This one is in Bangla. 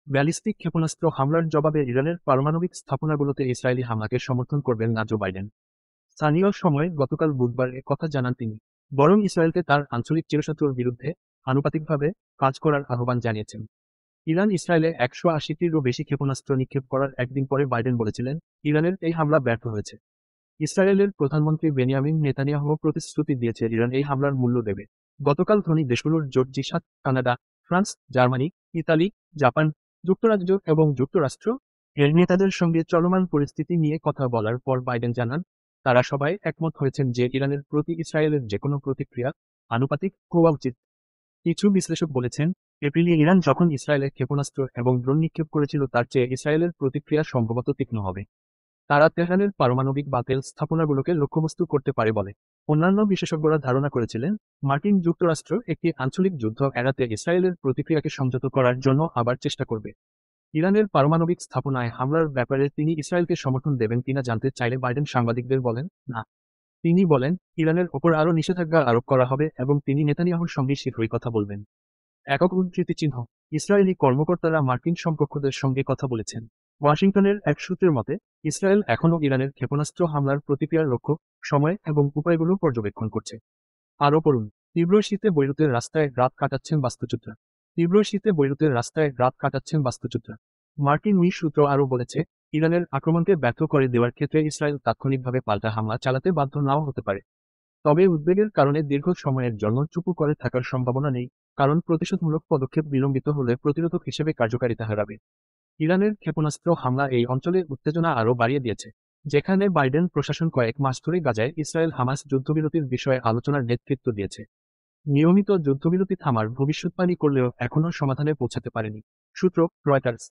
ব্যালিস্টিক ক্ষেপণাস্ত্র হামলার জবাবে ইরানের পারমাণবিক স্থাপনাগুলোতে ইসরায়েলি হামলাকে সমর্থন করবেন না জো বাইডেন। স্থানীয় সময় গতকাল বুধবার কথা জানান তিনি। বরং ইসরায়েলকে তার আঞ্চলিক চিরশত্রুর বিরুদ্ধে আনুপাতিকভাবে কাজ করার আহ্বান জানিয়েছেন। ইরান ইসরায়েলে 180টিরও বেশি ক্ষেপণাস্ত্র নিক্ষেপ করার একদিন পরে বাইডেন বলেছিলেন, ইরানের এই হামলা ব্যর্থ হয়েছে। ইসরায়েলের প্রধানমন্ত্রী বেনিয়ামিন নেতানিয়াহু প্রতিশ্রুতি দিয়েছে ইরান এই হামলার মূল্য দেবে। গতকাল ধনী দেশগুলোর জোট জি7, কানাডা, ফ্রান্স, জার্মানি, ইতালি, জাপান, যুক্তরাজ্য এবং যুক্তরাষ্ট্র এর নেতাদের সঙ্গে চলমান পরিস্থিতি নিয়ে কথা বলার পর বাইডেন জানান, তারা সবাই একমত হয়েছেন যে ইরানের প্রতি ইসরায়েলের যেকোনো প্রতিক্রিয়া আনুপাতিক হওয়া উচিত। কিছু বিশ্লেষক বলেছেন, এপ্রিলে ইরান যখন ইসরায়েলে ক্ষেপণাস্ত্র এবং ড্রোন নিক্ষেপ করেছিল তার চেয়ে ইসরায়েলের প্রতিক্রিয়া সম্ভবত তীক্ষ্ণ হবে। তারা তেহরানের পারমাণবিক বা তেল স্থাপনাগুলোকে লক্ষ্যবস্তু করতে পারে বলে। অন্যান্য বিশেষজ্ঞরা ধারণা করেছিলেন, মার্কিন যুক্তরাষ্ট্র একটি আঞ্চলিক যুদ্ধ এড়াতে ইসরায়েলের প্রতিক্রিয়াকে সংযত করার জন্য আবার চেষ্টা করবে। ইরানের পারমাণবিক স্থাপনায় হামলার ব্যাপারে তিনি ইসরায়েলকে সমর্থন দেবেন কিনা জানতে চাইলে বাইডেন সাংবাদিকদের বলেন, না। তিনি বলেন, ইরানের ওপর আরও নিষেধাজ্ঞা আরোপ করা হবে এবং তিনি নেতানিয়াহুর সঙ্গে শীঘ্রই কথা বলবেন। একক উদ্ধৃতি চিহ্ন। ইসরায়েলি কর্মকর্তারা মার্কিন সমকক্ষদের সঙ্গে কথা বলেছেন। ওয়াশিংটনের এক সূত্রের মতে, ইসরায়েল এখনও ইরানের ক্ষেপণাস্ত্র হামলার প্রতিক্রিয়ার লক্ষ্য, সময় এবং উপায়গুলো পর্যবেক্ষণ করছে। আরও পড়ুন। তীব্র শীতে বৈরুতের রাস্তায় রাত কাটাচ্ছেন বাস্তুচ্যুতরা। তীব্র শীতে বৈরুতের রাস্তায় রাত কাটাচ্ছেন বাস্তুচ্যুতরা। মার্কিন সূত্র আরও বলেছে, ইরানের আক্রমণকে ব্যর্থ করে দেওয়ার ক্ষেত্রে ইসরায়েল তাৎক্ষণিকভাবে পাল্টা হামলা চালাতে বাধ্য নাও হতে পারে। তবে উদ্বেগের কারণে দীর্ঘ সময়ের জন্য চুপ করে থাকার সম্ভাবনা নেই, কারণ প্রতিশোধমূলক পদক্ষেপ বিলম্বিত হলে প্রতিরোধক হিসেবে কার্যকারিতা হারাবে। ইরানের ক্ষেপণাস্ত্র হামলা এই অঞ্চলে উত্তেজনা আরও বাড়িয়ে দিয়েছে, যেখানে বাইডেন প্রশাসন কয়েক মাস ধরে গাজায় ইসরায়েল হামাস যুদ্ধবিরতির বিষয়ে আলোচনার নেতৃত্ব দিয়েছে। নিয়মিত যুদ্ধবিরতি থামার ভবিষ্যৎবাণী করলেও এখনও সমাধানে পৌঁছাতে পারেনি। সূত্র, রয়টার্স।